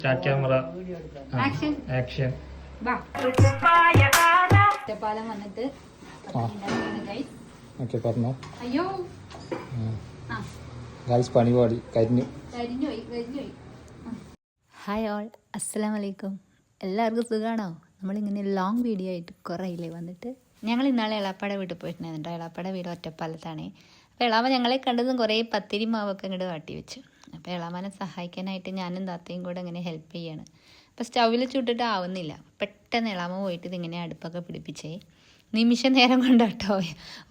Start camera action action. Ottapalam വന്നിട്ട് okay പറഞ്ഞോ. അയ്യോ ഗൈസ് പണിപാടി കരിഞ്ഞു. ഹായ് ഓൾ, അസ്സലാമു അലൈക്കും. എല്ലാവർക്കും സുഖമാണോ? നമ്മളിങ്ങനെ ലോങ് വീഡിയോ ആയിട്ട് കുറേ ഇല്ലേ വന്നിട്ട്. ഞങ്ങൾ ഇന്നാളെ എളാപ്പാടെ വീട്ടിൽ പോയിട്ടുണ്ടായിരുന്നു. എളാപ്പാടെ വീട് ഒറ്റപ്പാലത്താണ്. അപ്പോൾ എളാമ ഞങ്ങളെ കണ്ടതും കുറേ പത്തിരി മാവൊക്കെ ഇങ്ങോട്ട് കാട്ടി വെച്ചു. അപ്പോൾ എളാമനെ സഹായിക്കാനായിട്ട് ഞാനും താത്തയും കൂടെ ഇങ്ങനെ ഹെൽപ്പ് ചെയ്യാണ്. അപ്പോൾ സ്റ്റൗവിൽ ചുട്ടിട്ട് ആവുന്നില്ല. പെട്ടെന്ന് എളാമ പോയിട്ട് ഇതിങ്ങനെ അടുപ്പൊക്കെ പിടിപ്പിച്ചേ. നിമിഷ നേരം കൊണ്ടാട്ടോ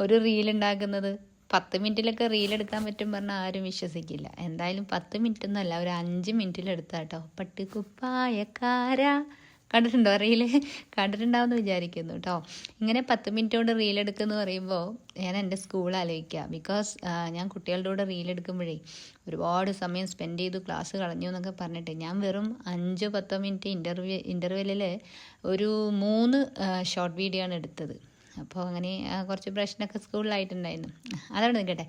ഒരു റീലുണ്ടാക്കുന്നത്. 10 മിനിറ്റിലൊക്കെ റീലെടുക്കാൻ പറ്റും പറഞ്ഞാൽ ആരും വിശ്വസിക്കില്ല. എന്തായാലും 10 മിനിറ്റൊന്നുമല്ല, ഒരു 5 മിനിറ്റിലെടുത്താട്ടോ. പട്ടിക്കുപ്പായക്കാര കണ്ടിട്ടുണ്ടോ? റീല് കണ്ടിട്ടുണ്ടാവുമെന്ന് വിചാരിക്കുന്നു കേട്ടോ. ഇങ്ങനെ 10 മിനിറ്റ് കൊണ്ട് റീലെടുക്കുമെന്ന് പറയുമ്പോൾ ഞാൻ എൻ്റെ സ്കൂൾ ആലോചിക്കുക. ബിക്കോസ് ഞാൻ കുട്ടികളുടെ കൂടെ റീലെടുക്കുമ്പോഴേ ഒരുപാട് സമയം സ്പെൻഡ് ചെയ്തു, ക്ലാസ് കളഞ്ഞു എന്നൊക്കെ പറഞ്ഞിട്ട് ഞാൻ വെറും 5-10 മിനിറ്റ് ഇൻ്റർവെല്ലിൽ ഒരു 3 ഷോർട്ട് വീഡിയോ ആണ് എടുത്തത്. അപ്പോൾ അങ്ങനെ കുറച്ച് പ്രശ്നമൊക്കെ സ്കൂളിലായിട്ടുണ്ടായിരുന്നു. അതവിടെ നിൽക്കട്ടെ.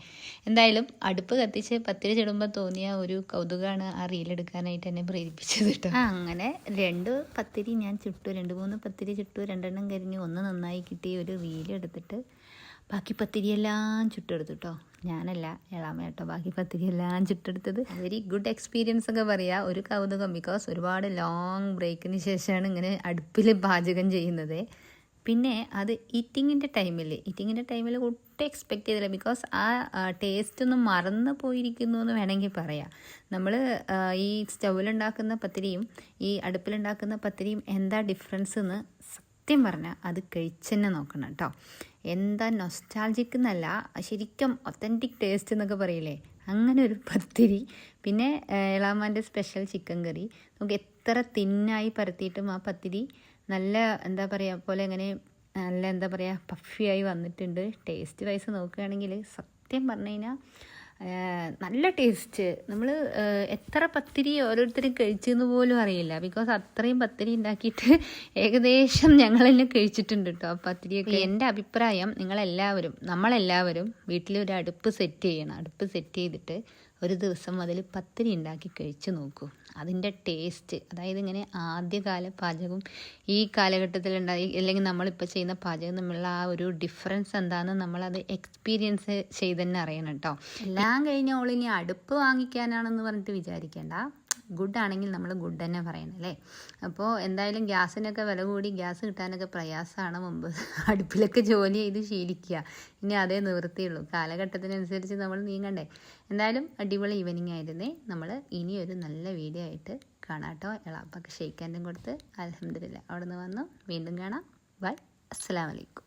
എന്തായാലും അടുപ്പ് കത്തിച്ച് പത്തിരി ചുടുമ്പോൾ തോന്നിയ ഒരു കൗതുകമാണ് ആ റീലെടുക്കാനായിട്ട് എന്നെ പ്രേരിപ്പിച്ചത് കേട്ടോ. അങ്ങനെ 2 പത്തിരി ഞാൻ ചുട്ടു, 2-3 പത്തിരി ചുട്ടു, 2 എണ്ണം കരിഞ്ഞു, 1 നന്നായി കിട്ടി. ഒരു റീലെടുത്തിട്ട് ബാക്കി പത്തിരിയെല്ലാം ചുട്ടെടുത്തു കേട്ടോ. ഞാനല്ല, എളാമ കേട്ടോ ബാക്കി പത്തിരിയെല്ലാം ചുട്ടെടുത്തത്. വെരി ഗുഡ് എക്സ്പീരിയൻസ് ഒക്കെ പറയാം, ഒരു കൗതുകം. ബിക്കോസ് ഒരുപാട് ലോങ് ബ്രേക്കിന് ശേഷമാണ് ഇങ്ങനെ അടുപ്പിൽ പാചകം ചെയ്യുന്നത്. പിന്നെ അത് ഈറ്റിങ്ങിൻ്റെ ടൈമിൽ ഒട്ടും എക്സ്പെക്റ്റ് ചെയ്തില്ല. ബിക്കോസ് ആ ടേസ്റ്റ് ഒന്നും മറന്നു പോയിരിക്കുന്നു എന്ന് വേണമെങ്കിൽ പറയാം. നമ്മൾ ഈ സ്റ്റൗവിലുണ്ടാക്കുന്ന പത്തിരിയും ഈ അടുപ്പിലുണ്ടാക്കുന്ന പത്തിരിയും എന്താ ഡിഫറൻസ് എന്ന് സത്യം പറഞ്ഞാൽ അത് കഴിച്ചെന്നെ നോക്കണം കേട്ടോ. എന്താ നൊസ്റ്റാൾജിക് എന്നല്ല, ശരിക്കും ഒത്തൻറ്റിക് ടേസ്റ്റ് എന്നൊക്കെ പറയില്ലേ, അങ്ങനെ ഒരു പത്തിരി. പിന്നെ എളാമാൻ്റെ സ്പെഷ്യൽ ചിക്കൻ കറി. നമുക്ക് എത്ര തിന്നായി പരത്തിയിട്ടും ആ പത്തിരി നല്ല എന്താ പറയുക പോലെ ഇങ്ങനെ നല്ല എന്താ പറയുക പഫിയായി വന്നിട്ടുണ്ട്. ടേസ്റ്റ് വൈസ് നോക്കുകയാണെങ്കിൽ സത്യം പറഞ്ഞു കഴിഞ്ഞാൽ നല്ല ടേസ്റ്റ്. നമ്മൾ എത്ര പത്തിരി ഓരോരുത്തരും കഴിച്ചെന്ന് പോലും അറിയില്ല. ബിക്കോസ് അത്രയും പത്തിരി ഉണ്ടാക്കിയിട്ട് ഏകദേശം ഞങ്ങൾ തന്നെ കഴിച്ചിട്ടുണ്ട് കേട്ടോ ആ പത്തിരിയൊക്കെ. എൻ്റെ അഭിപ്രായം നമ്മളെല്ലാവരും വീട്ടിലൊരു അടുപ്പ് സെറ്റ് ചെയ്യണം. അടുപ്പ് സെറ്റ് ചെയ്തിട്ട് ഒരു ദിവസം അതിൽ പത്തിരി ഉണ്ടാക്കി കഴിച്ച് നോക്കൂ. അതിൻ്റെ ടേസ്റ്റ്, അതായത് ഇങ്ങനെ ആദ്യകാല പാചകവും ഈ കാലഘട്ടത്തിലുണ്ടായി അല്ലെങ്കിൽ നമ്മളിപ്പോൾ ചെയ്യുന്ന പാചകം തമ്മിലുള്ള ആ ഒരു ഡിഫറൻസ് എന്താണെന്ന് നമ്മളത് എക്സ്പീരിയൻസ് ചെയ്ത് തന്നെ അറിയണം കേട്ടോ. എല്ലാം കഴിഞ്ഞ ഓളിനി അടുപ്പ് വാങ്ങിക്കാനാണെന്ന് പറഞ്ഞിട്ട് വിചാരിക്കേണ്ട. ഗുഡ് ആണെങ്കിൽ നമ്മൾ ഗുഡ് തന്നെ പറയണം അല്ലേ. അപ്പോൾ എന്തായാലും ഗ്യാസിനൊക്കെ വില കൂടി, ഗ്യാസ് കിട്ടാനൊക്കെ പ്രയാസമാണ്. മുമ്പ് അടുപ്പിലൊക്കെ ജോലി ചെയ്ത് ശീലിക്കുക. ഇനി അതേ നിവൃത്തിയുള്ളൂ. കാലഘട്ടത്തിനനുസരിച്ച് നമ്മൾ നീങ്ങണ്ടേ. എന്തായാലും അടിപൊളി ഈവനിങ് ആയിരുന്നേ. നമ്മൾ ഇനിയൊരു നല്ല വീഡിയോ ആയിട്ട് കാണാം കേട്ടോ. എളാപ്പൊക്കെ ഷെയ്ക്കാൻറ്റും കൊടുത്ത് അൽഹംദുലില്ലാ അവിടെ നിന്ന് വന്നു. വീണ്ടും കാണാം. ബൈ, അസ്സലാമു അലൈക്കും.